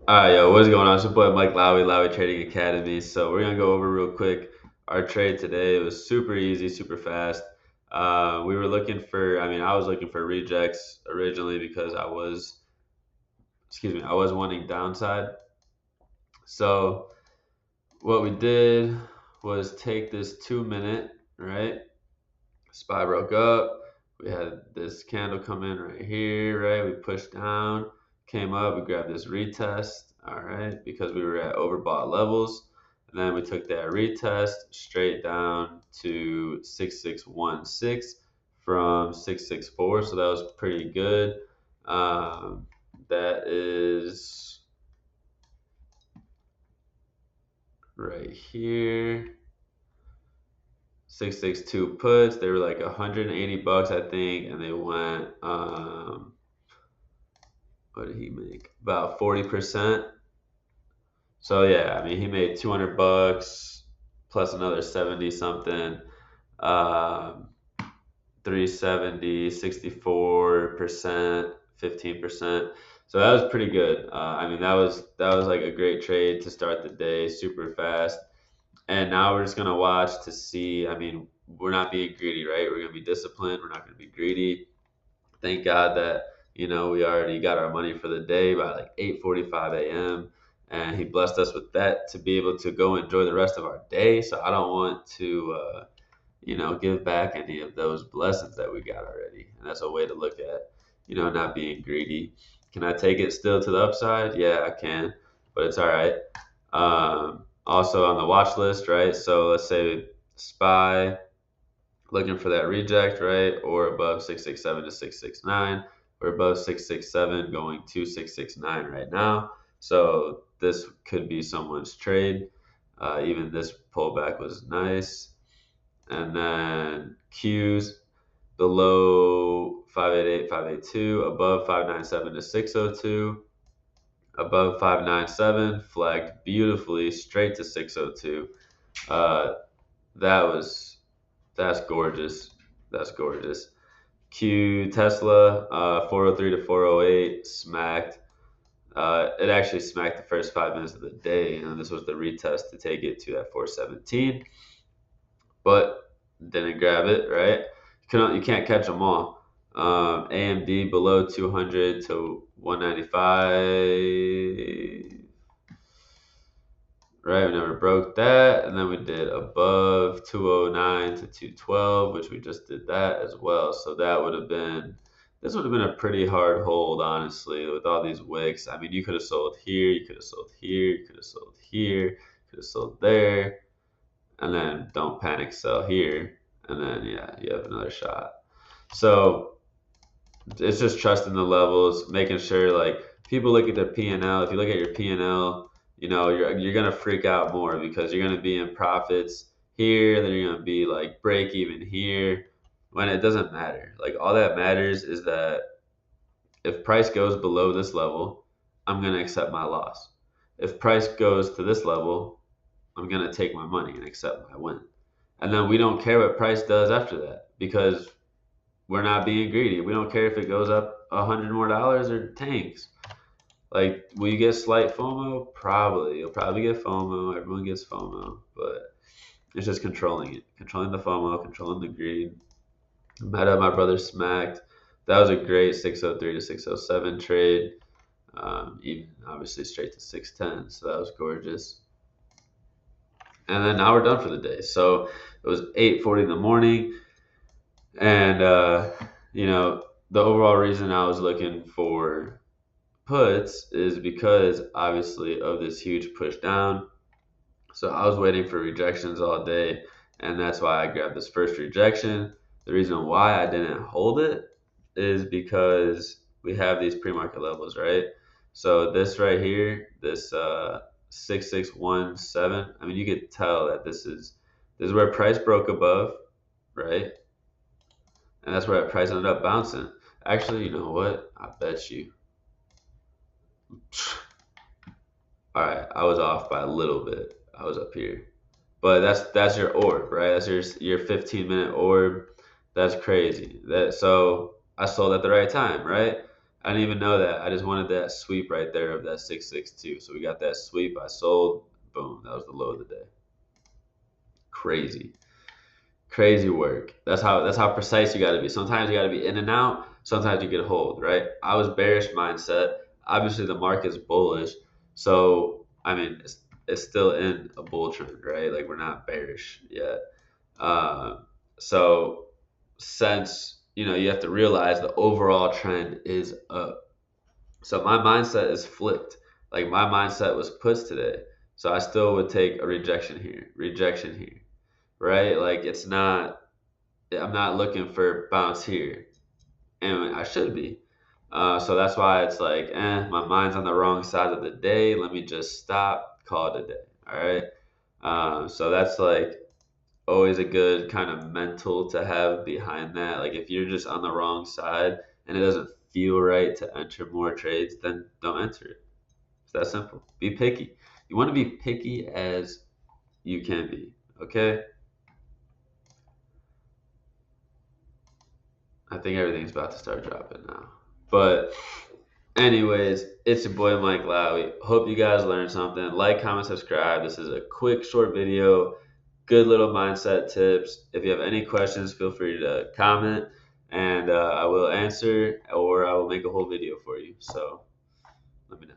Alright, yo, what's going on? It's your boy Mike Lowy, Lowy Trading Academy. So we're gonna go over real quick our trade today. It was super easy, super fast. We were looking for, I was looking for rejects originally because I was wanting downside. So what we did was take this 2 minute, right? SPY broke up. We had this candle come in right here, right? We pushed down, came up, we grabbed this retest, all right, because we were at overbought levels. And then we took that retest straight down to 6616 from 664. So that was pretty good. Um, that is right here. 662 puts. They were like 180 bucks, I think, and they went. What did he make? About 40%. So yeah, I mean, he made 200 bucks plus another 70 something. Um, 370, 64%, 15%. So that was pretty good. That was like a great trade to start the day, super fast. And now we're just gonna watch to see. I mean, we're not being greedy, right? We're gonna be disciplined. We're not gonna be greedy. Thank God that we already got our money for the day by like 8:45 a.m. and He blessed us with that to be able to go enjoy the rest of our day. So I don't want to, give back any of those blessings that we got already. And that's a way to look at, not being greedy. Can I take it still to the upside? Yeah, I can, but it's all right. Also on the watch list, right? So let's say SPY looking for that reject, right? Or above 667 to 669. We're above 667 going to 669 right now. So this could be someone's trade. Even this pullback was nice. And then Q's below 588, 582, above 597 to 602, above 597, flagged beautifully straight to 602. Uh, that was that's gorgeous. That's gorgeous. Q Tesla, 403 to 408, smacked. It actually smacked the first 5 minutes of the day, and this was the retest to take it to that 417, but didn't grab it. Right? You can't catch them all. AMD below 200 to 195. Right, we never broke that, and then we did above 209 to 212, which we just did that as well. So this would have been a pretty hard hold, honestly, with all these wicks. I mean, you could have sold here, you could have sold here, you could have sold here, you could have sold there, and then don't panic, sell here, and then yeah, you have another shot. So it's just trusting the levels, making sure like people look at their P and L. If you look at your P and L, you're gonna freak out more because you're gonna be in profits here, then you're gonna be like break even here, when it doesn't matter. Like all that matters is that if price goes below this level, I'm gonna accept my loss. If price goes to this level, I'm gonna take my money and accept my win. And then we don't care what price does after that because we're not being greedy. We don't care if it goes up $100 more or tanks. Like, will you get slight FOMO? Probably. You'll probably get FOMO. Everyone gets FOMO, but it's just controlling it, controlling the FOMO, controlling the greed. Meta, my brother smacked. That was a great 603 to 607 trade. Even obviously straight to 610. So that was gorgeous. And then now we're done for the day. So it was 8:40 in the morning. And, the overall reason I was looking for puts is because obviously of this huge push down. So I was waiting for rejections all day, and that's why I grabbed this first rejection. The reason why I didn't hold it is because we have these pre-market levels, right? So this right here, this 6617. I mean, you could tell that this is where price broke above, right? And that's where that price ended up bouncing. Actually, you know what? I bet you. All right, I was off by a little bit. I was up here, but that's your orb, right? That's your 15-minute orb. That's crazy. That so I sold at the right time, right? I didn't even know that. I just wanted that sweep right there of that 662. So we got that sweep. I sold. Boom. That was the low of the day. Crazy. Crazy work. That's how precise you got to be. Sometimes you got to be in and out. Sometimes you get a hold, right? I was bearish mindset. Obviously, the market's bullish, so I mean, it's still in a bull trend, right? Like we're not bearish yet. Uh, so since you have to realize the overall trend is up. So my mindset is flipped. Like my mindset was puts today. So I still would take a rejection here, right? Like it's not. I'm not looking for bounce here, and I should be. So that's why it's like, my mind's on the wrong side of the day. Let me just stop, call it a day. All right. So that's like always a good kind of mental to have behind that. Like if you're just on the wrong side and it doesn't feel right to enter more trades, then don't enter it. It's that simple. Be picky. You want to be picky as you can be. Okay. I think everything's about to start dropping now. But anyways, it's your boy Mike Lowy. Hope you guys learned something. Like, comment, subscribe. This is a quick, short video. Good little mindset tips. If you have any questions, feel free to comment and I will answer or I will make a whole video for you. So let me know.